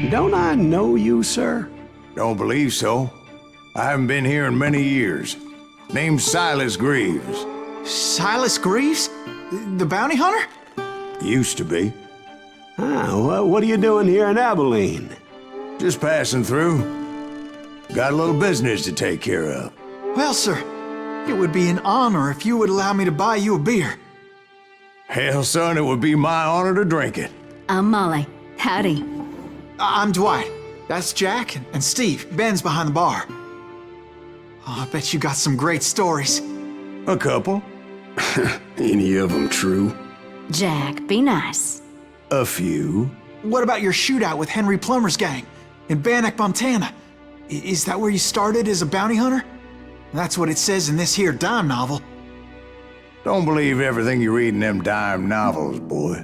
Don't I know you, sir? Don't believe so. I haven't been here in many years. Name's Silas Greaves. Silas Greaves? The bounty hunter? Used to be. Well, what are you doing here in Abilene? Just passing through. Got a little business to take care of. Well, sir, it would be an honor if you would allow me to buy you a beer. Hell, son, it would be my honor to drink it. I'm Molly. Howdy. I'm Dwight. That's Jack and Steve. Ben's behind the bar. Oh, I bet you got some great stories. A couple. Any of them true? Jack, be nice. A few. What about your shootout with Henry Plummer's gang in Bannock, Montana? Is that where you started as a bounty hunter? That's what it says in this here dime novel. Don't believe everything you read in them dime novels, boy.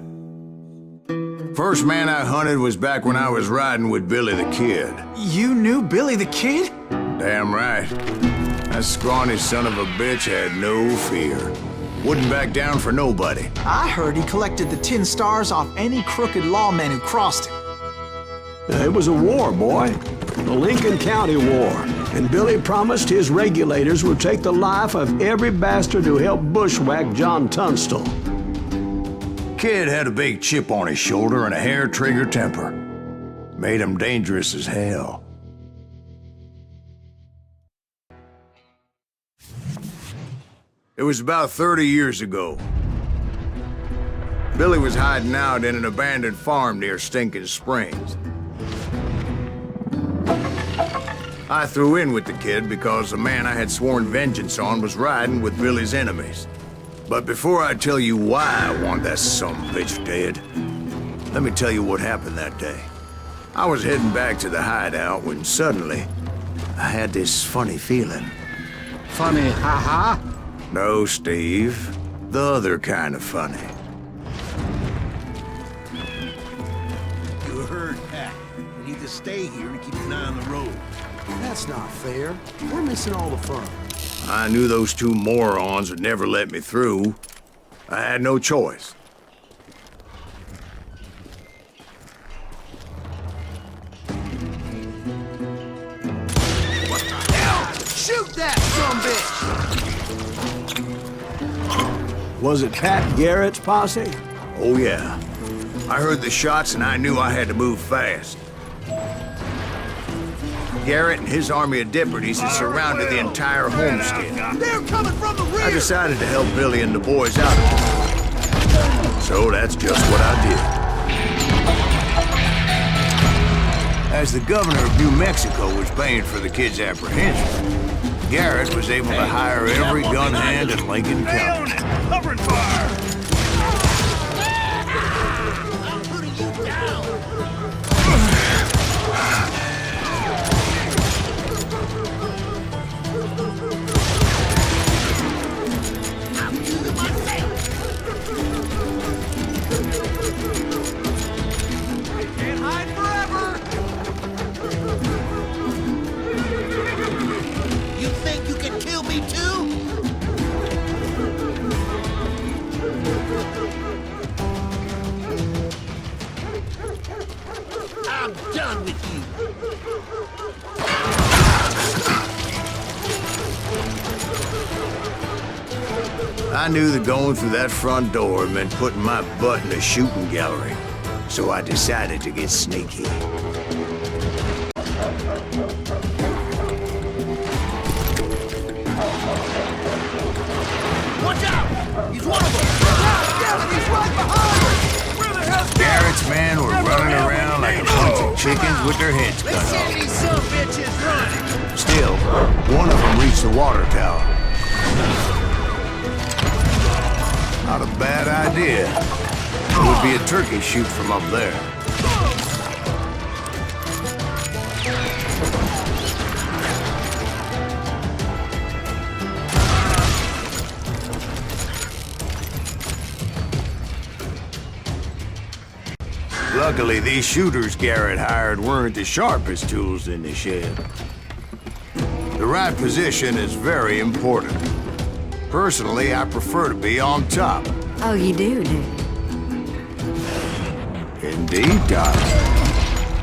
First man I hunted was back when I was riding with Billy the Kid. You knew Billy the Kid? Damn right. That scrawny son of a bitch had no fear. Wouldn't back down for nobody. I heard he collected the 10 stars off any crooked lawman who crossed him. It was a war, boy. The Lincoln County War. And Billy promised his regulators would take the life of every bastard who helped bushwhack John Tunstall. Kid had a big chip on his shoulder and a hair-trigger temper. Made him dangerous as hell. It was about 30 years ago. Billy was hiding out in an abandoned farm near Stinking Springs. I threw in with the kid because the man I had sworn vengeance on was riding with Billy's enemies. But before I tell you why I want that sumbitch dead, let me tell you what happened that day. I was heading back to the hideout when suddenly I had this funny feeling. Funny, ha-ha? No, Steve. The other kind of funny. You heard Pat. We need to stay here and keep an eye on the road. That's not fair. We're missing all the fun. I knew those two morons would never let me through. I had no choice. What the hell? Shoot that sumbitch! Was it Pat Garrett's posse? Oh yeah. I heard the shots and I knew I had to move fast. Garrett and his army of deputies had surrounded the entire homestead. They're coming from the rear! I decided to help Billy and the boys out. So that's just what I did. As the governor of New Mexico was paying for the kid's apprehension, Garrett was able to hire every gun hand in Lincoln County. Covering fire! I'm putting you down! I'm done with you. I knew that going through that front door meant putting my butt in a shooting gallery, so I decided to get sneaky. Watch out! He's one of them! Yeah, he's right behind us! Where the hell's Garrett's men were running around like a bunch of chickens with their heads cut Let's off. see these sumbitches running! Still, one of them reached the water tower. Not a bad idea. It would be a turkey shoot from up there. Luckily, these shooters Garrett hired weren't the sharpest tools in the shed. The right position is very important. Personally, I prefer to be on top. Oh, you do, do you? Indeed, Doc.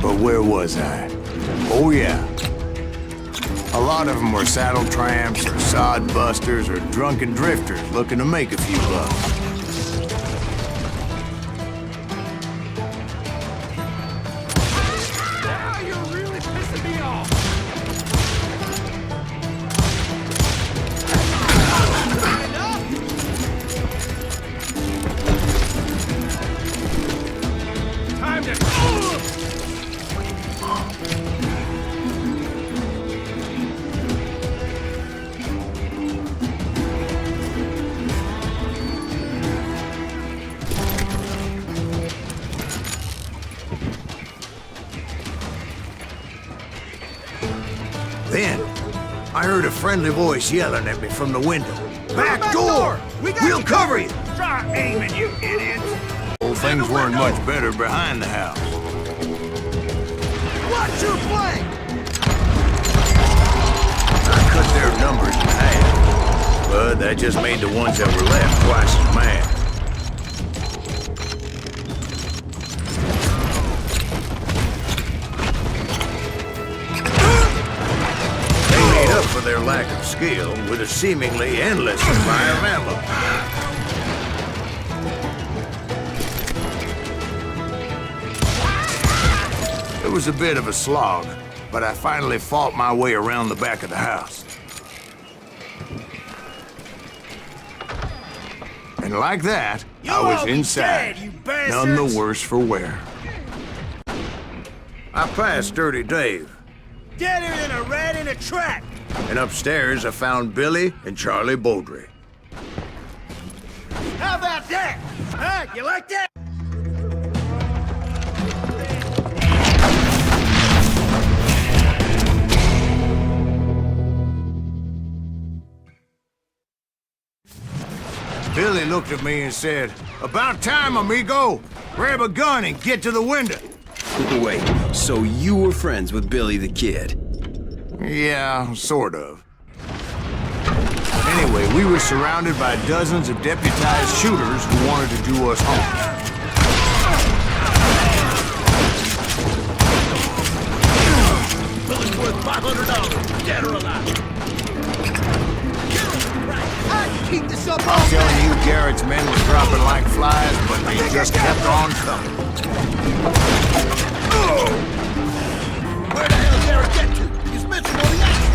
But where was I? Oh yeah. A lot of them were saddle tramps or sod busters or drunken drifters looking to make a few bucks. Now you're really pissing me off. Time to... Then, I heard a friendly voice yelling at me from the window. Back door! We'll cover you! Try aiming, you idiots! Well, things weren't much better behind the house. Watch your flank! I cut their numbers in half, but that just made the ones that were left twice as mad. For their lack of skill with a seemingly endless supply of ammo. It was a bit of a slog, but I finally fought my way around the back of the house. And like that, I was inside, none the worse for wear. I passed Dirty Dave. Deader than a rat in a trap! And upstairs, I found Billy and Charlie Beaudry. How about that? Huh? You like that? Billy looked at me and said, "About time, amigo! Grab a gun and get to the window!" Wait, so you were friends with Billy the Kid? Yeah, sort of. Anyway, we were surrounded by dozens of deputized shooters who wanted to do us harm. Billy's worth $500, dead or alive. I can keep this up all I'm telling day. you, Garrett's men were dropping like flies, but they just kept on coming. Where the hell did Garrett get to? He's missing all the action.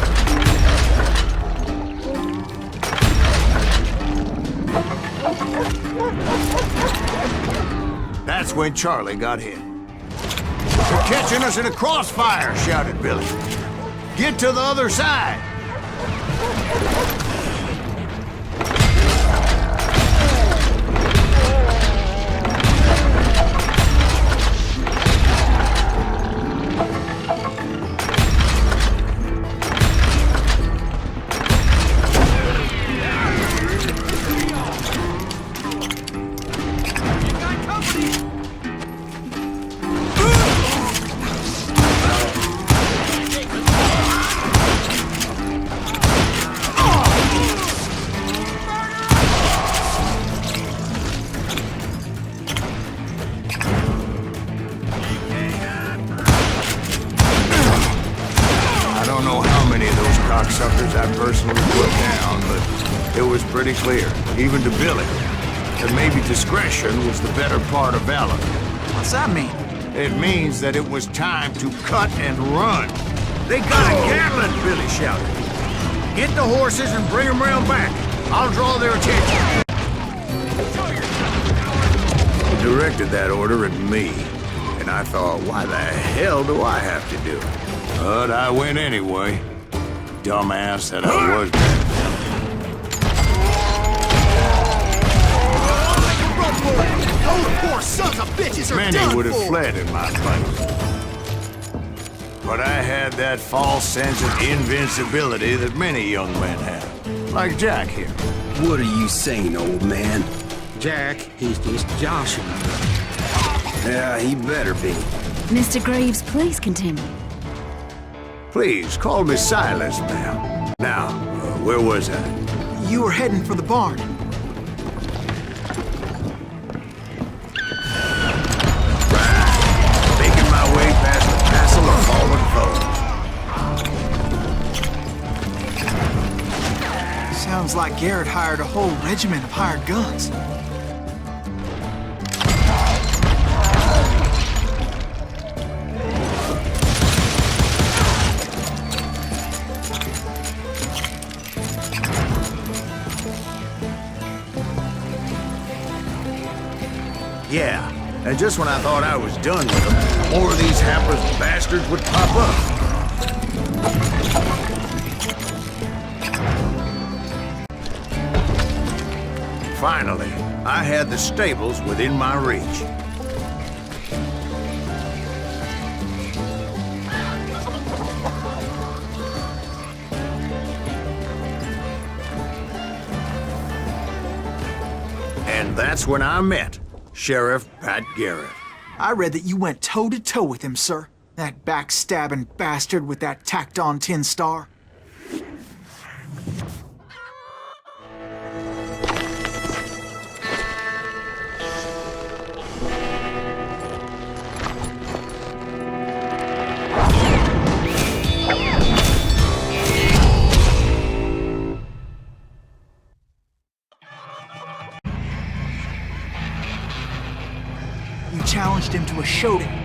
That's when Charlie got hit. "They're catching us in a crossfire," shouted Billy. "Get to the other side!" Cocksuckers I personally put down, but it was pretty clear, even to Billy, that maybe discretion was the better part of valor. What's that mean? It means that it was time to cut and run. "They got a Gatling!" Billy shouted. "Get the horses and bring them round back. I'll draw their attention." He directed that order at me, and I thought, why the hell do I have to do it? But I went anyway. Dumbass that I was. Those poor sons of bitches are Many done would have for. fled in my place. But I had that false sense of invincibility that many young men have. Like Jack here. What are you saying, old man? Jack, he's just joshing. Yeah, he better be. Mr. Greaves, please continue. Please, call me Silas, ma'am. Now, where was I? You were heading for the barn. Making my way past the like Garrett hired a whole regiment of hired guns. Yeah, and just when I thought I was done with them, more of these hapless bastards would pop up. Finally, I had the stables within my reach. And that's when I met Sheriff Pat Garrett. I read that you went toe-to-toe with him, sir. That backstabbing bastard with that tacked-on tin star. You challenged him to a showdown.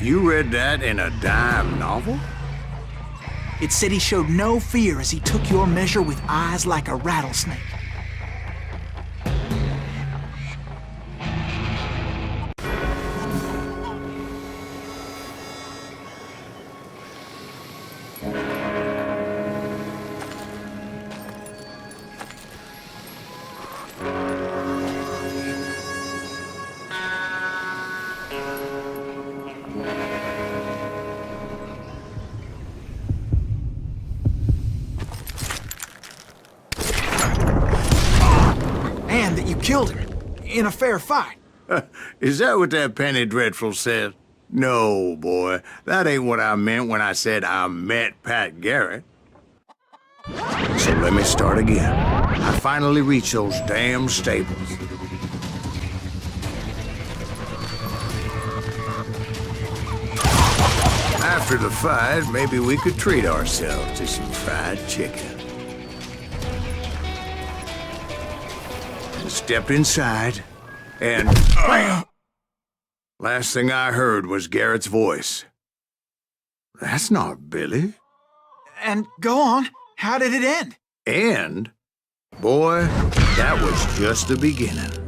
You read that in a dime novel? It said he showed no fear as he took your measure with eyes like a rattlesnake. And that you killed him in a fair fight. Is that what that Penny Dreadful said? No, boy. That ain't what I meant when I said I met Pat Garrett. So let me start again. I finally reached those damn stables. After the fight, maybe we could treat ourselves to some fried chicken. Stepped inside, and last thing I heard was Garrett's voice. That's not Billy. And go on, how did it end? And, boy, that was just the beginning.